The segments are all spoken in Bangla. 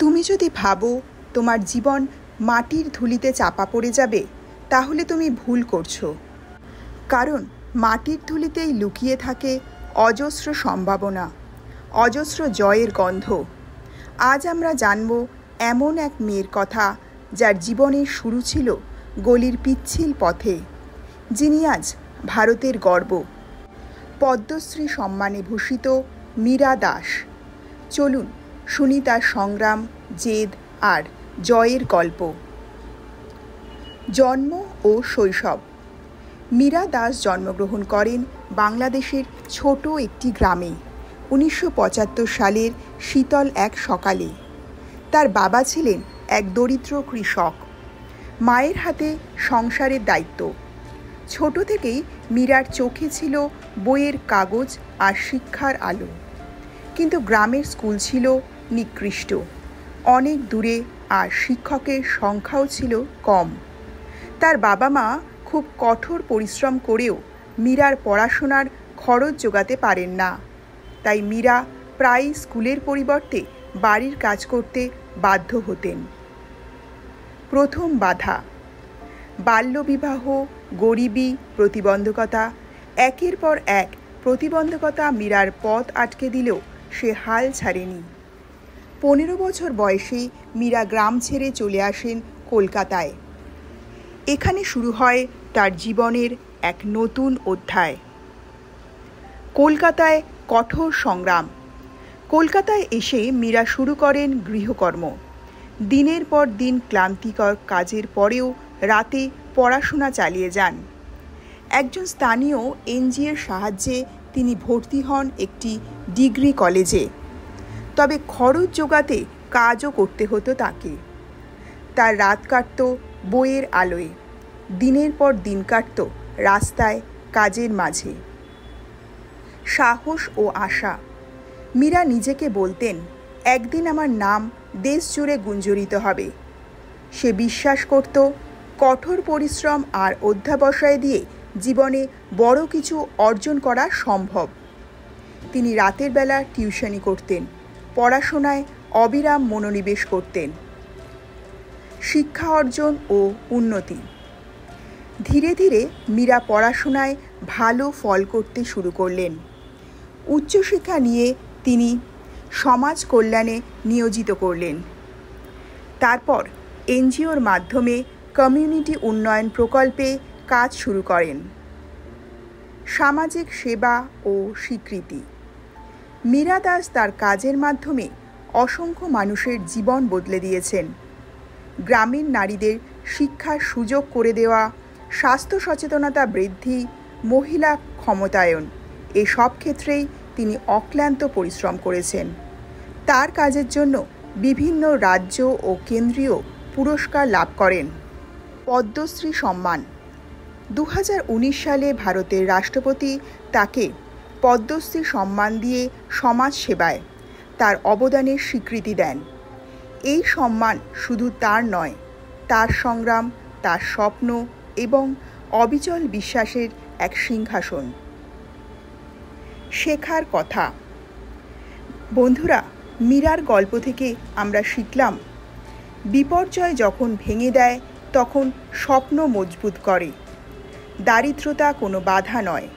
তুমি যদি ভাবো তোমার জীবন মাটির ধুলিতে চাপা পড়ে যাবে, তাহলে তুমি ভুল করছো। কারণ মাটির ধুলিতেই লুকিয়ে থাকে অজস্র সম্ভাবনা, অজস্র জয়ের গন্ধ। আজ আমরা জানব এমন এক মেয়ের কথা, যার জীবনের শুরু ছিল গলির পিচ্ছিল পথে, যিনি আজ ভারতের গর্ব, পদ্মশ্রী সম্মানে ভূষিত মীরা দাস। চলুন শুনি তার সংগ্রাম, জেদ আর জয়ের গল্প। জন্ম ও শৈশব। মীরা দাস জন্মগ্রহণ করেন বাংলাদেশের ছোট একটি গ্রামে 1975 সালের শীতল এক সকালে। তার বাবা ছিলেন এক দরিদ্র কৃষক, মায়ের হাতে সংসারের দায়িত্ব। ছোট থেকেই মীরার চোখে ছিল বইয়ের কাগজ আর শিক্ষার আলো। কিন্তু গ্রামের স্কুল ছিল নিকৃষ্ট, অনেক দূরে, আর শিক্ষকের সংখ্যাও ছিল কম। তার বাবা মা খুব কঠোর পরিশ্রম করেও মীরার পড়াশোনার খরচ জোগাতে পারেন না। তাই মীরা প্রায়ই স্কুলের পরিবর্তে বাড়ির কাজ করতে বাধ্য হতেন। প্রথম বাধা: বাল্যবিবাহ, গরিবি, প্রতিবন্ধকতা। একের পর এক প্রতিবন্ধকতা মীরার পথ আটকে দিলেও সে হাল ছাড়েনি। 15 বছর বয়সে মীরা গ্রাম ছেড়ে চলে আসেন কলকাতায়। এখানে শুরু হয় তার জীবনের এক নতুন অধ্যায়। কলকাতায় কঠোর সংগ্রাম। কলকাতায় এসে মীরা শুরু করেন গৃহকর্ম। দিনের পর দিন ক্লান্তিকর কাজের পরেও রাতে পড়াশোনা চালিয়ে যান। একজন স্থানীয় এনজিওর সাহায্যে তিনি ভর্তি হন একটি ডিগ্রি কলেজে। তবে খরচ জোগাতে কাজও করতে হতো তাকে। তার রাত কাটত বইয়ের আলোয়, দিনের পর দিন কাটত রাস্তায় কাজের মাঝে। সাহস ও আশা। মীরা নিজেকে বলতেন, একদিন আমার নাম দেশ জুড়ে গুঞ্জরিত হবে। সে বিশ্বাস করত কঠোর পরিশ্রম আর অধ্যাবসায় দিয়ে জীবনে বড় কিছু অর্জন করা সম্ভব। তিনি রাতের বেলা টিউশনি করতেন, পড়াশোনায় অবিরাম মনোনিবেশ করতেন। শিক্ষা অর্জন ও উন্নতি। ধীরে ধীরে মীরা পড়াশোনায় ভালো ফল করতে শুরু করলেন। উচ্চশিক্ষা নিয়ে তিনি সমাজ কল্যাণে নিয়োজিত করলেন। তারপর এনজিওর মাধ্যমে কমিউনিটি উন্নয়ন প্রকল্পে কাজ শুরু করেন। সামাজিক সেবা ও স্বীকৃতি। মীরা দাস তার কাজের মাধ্যমে অসংখ্য মানুষের জীবন বদলে দিয়েছেন। গ্রামীণ নারীদের শিক্ষার সুযোগ করে দেওয়া, স্বাস্থ্য সচেতনতা বৃদ্ধি, মহিলা ক্ষমতায়ন, এসব ক্ষেত্রেই তিনি অক্লান্ত পরিশ্রম করেছেন। তার কাজের জন্য বিভিন্ন রাজ্য ও কেন্দ্রীয় পুরস্কার লাভ করেন। পদ্মশ্রী সম্মান। 2019 সালে ভারতের রাষ্ট্রপতি তাকে পদ্মশ্রী সম্মান দিয়ে সমাজ সেবায় তার অবদানের স্বীকৃতি দেন। এই সম্মান শুধু তার নয়, তার সংগ্রাম, তার স্বপ্ন এবং অবিচল বিশ্বাসের এক সিংহাসন। শেখার কথা। বন্ধুরা, মীরার গল্প থেকে আমরা শিখলাম, বিপর্যয় যখন ভেঙে দেয় তখন স্বপ্ন মজবুত করে। দারিদ্রতা কোনো বাধা নয়,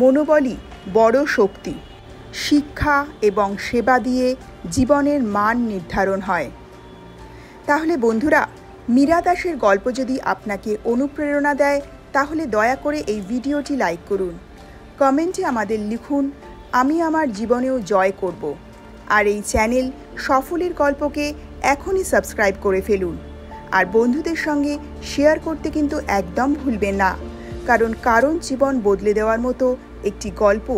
মনোবলই বড় শক্তি। শিক্ষা এবং সেবা দিয়ে জীবনের মান নির্ধারণ হয়। তাহলে বন্ধুরা, মীরা দাসের গল্প যদি আপনাকে অনুপ্রেরণা দেয়, তাহলে দয়া করে এই ভিডিওটি লাইক করুন। কমেন্টে আমাদের লিখুন, আমি আমার জীবনেও জয় করব। আর এই চ্যানেল সফলের গল্পকে এখনই সাবস্ক্রাইব করে ফেলুন। আর বন্ধুদের সঙ্গে শেয়ার করতে কিন্তু একদম ভুলবেন না, কারণ জীবন বদলে দেওয়ার মতো একটি গল্প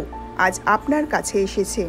আজ আপনার কাছে এসেছে।